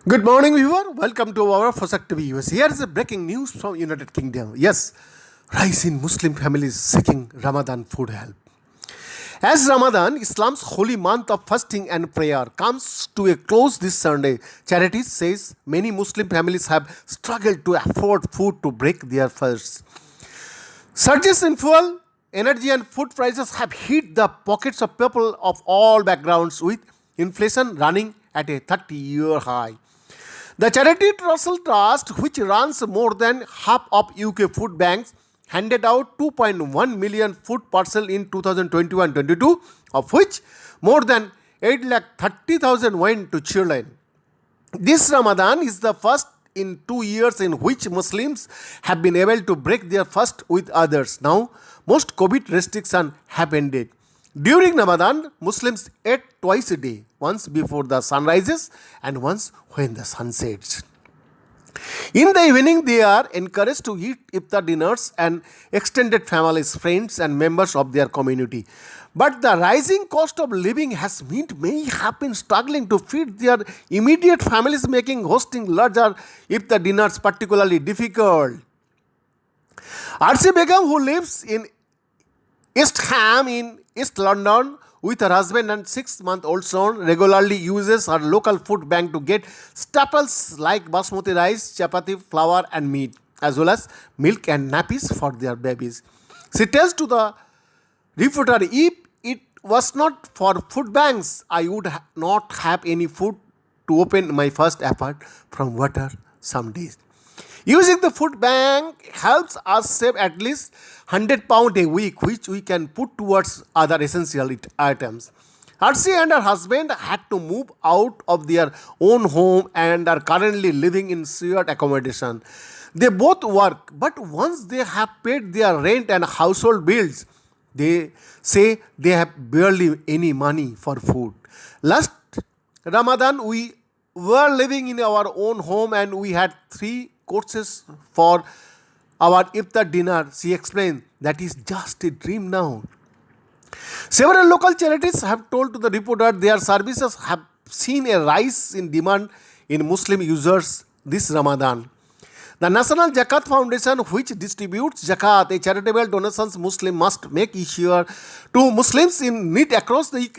Good morning, viewer. Welcome to our fosaactvindia7548. Here is the breaking news from United Kingdom. Yes, rise in Muslim families seeking Ramadan food help. As Ramadan, Islam's holy month of fasting and prayer, comes to a close this Sunday, Charities says many Muslim families have struggled to afford food to break their fasts. Surges in fuel, energy and food prices have hit the pockets of people of all backgrounds, with inflation running at a 30-year high. The charity Russell Trust, which runs more than half of UK food banks, handed out 2.1 million food parcels in 2021-22, of which more than 830,000 went to children. This Ramadan is the first in 2 years in which Muslims have been able to break their fast with others. Now, most COVID restrictions have ended. During Ramadan, Muslims ate twice a day, once before the sun rises and once when the sun sets. In the evening, they are encouraged to eat iftar dinners and extended families, friends and members of their community. But the rising cost of living has meant many have been struggling to feed their immediate families, making hosting larger iftar dinners particularly difficult. R.C. Begum, who lives in East Ham in East London with her husband and 6-month-old son, regularly uses her local food bank to get staples like basmati rice, chapati, flour and meat, as well as milk and nappies for their babies. She tells to the reporter, "If it was not for food banks, I would not have any food to open my fast apart from water some days. Using the food bank helps us save at least £100 a week, which we can put towards other essential items." Arsi and her husband had to move out of their own home and are currently living in shared accommodation. They both work, but once they have paid their rent and household bills, they say they have barely any money for food. Last Ramadan, we were living in our own home and we had 3 courses for our iftar dinner. She explained, "That is just a dream now." Several local charities have told to the reporter their services have seen a rise in demand in Muslim users this Ramadan. The National Zakat Foundation, which distributes zakat, a charitable donations Muslim must make each year to Muslims in need across the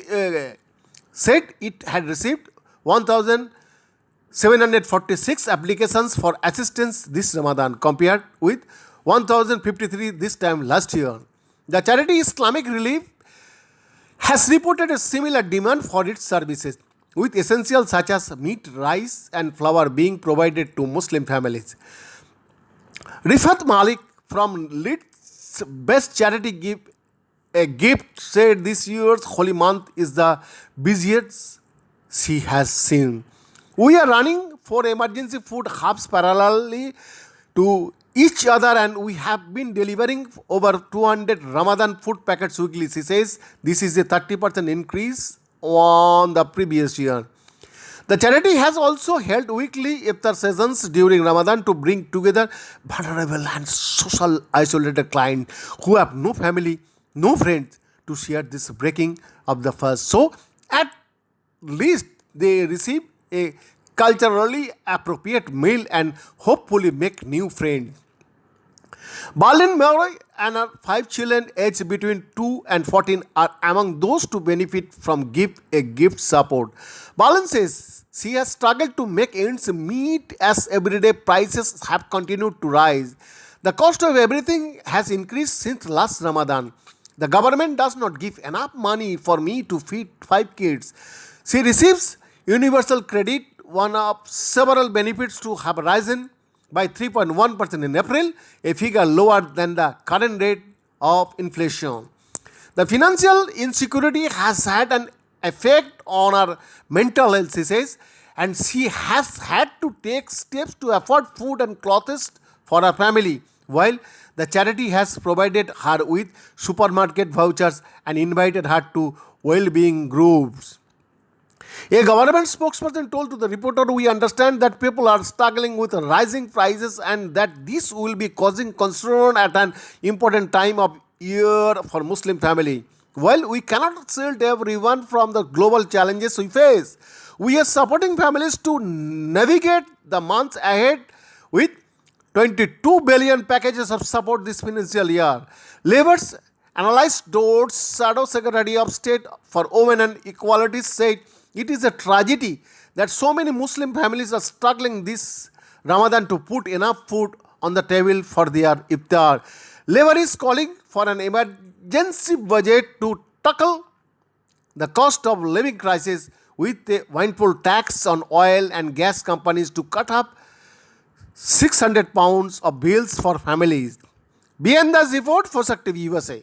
said it had received 1,746 applications for assistance this Ramadan, compared with 1,053 this time last year. The charity Islamic Relief has reported a similar demand for its services, with essentials such as meat, rice and flour being provided to Muslim families. Rifat Malik from Leeds Best Charity Gift said this year's holy month is the busiest she has seen. "We are running 4 emergency food hubs parallelly to each other and we have been delivering over 200 Ramadan food packets weekly." She says this is a 30% increase on the previous year. The charity has also held weekly iftar sessions during Ramadan to bring together vulnerable and social isolated clients who have no family, no friends to share this breaking of the fast. So at least they receive a culturally appropriate meal and hopefully make new friends. Berlin Murray and her 5 children aged between 2 and 14 are among those to benefit from gift support. Berlin says she has struggled to make ends meet as everyday prices have continued to rise. "The cost of everything has increased since last Ramadan. The government does not give enough money for me to feed 5 kids. She receives universal credit, one of several benefits to have risen by 3.1% in April, a figure lower than the current rate of inflation. The financial insecurity has had an effect on her mental health," she says, "and she has had to take steps to afford food and clothes for her family, while the charity has provided her with supermarket vouchers and invited her to well-being groups." A government spokesperson told to the reporter, "We understand that people are struggling with rising prices and that this will be causing concern at an important time of year for Muslim family. While we cannot shield everyone from the global challenges we face, We are supporting families to navigate the months ahead with 22 billion packages of support this financial year. Labour's analyst Dodd's Shadow Secretary of State for Women and Equality said it is a tragedy that so many Muslim families are struggling this Ramadan to put enough food on the table for their iftar. Labour is calling for an emergency budget to tackle the cost of living crisis with a windfall tax on oil and gas companies to cut up 600 pounds of bills for families. Beyond the report, Fosaactiv USA.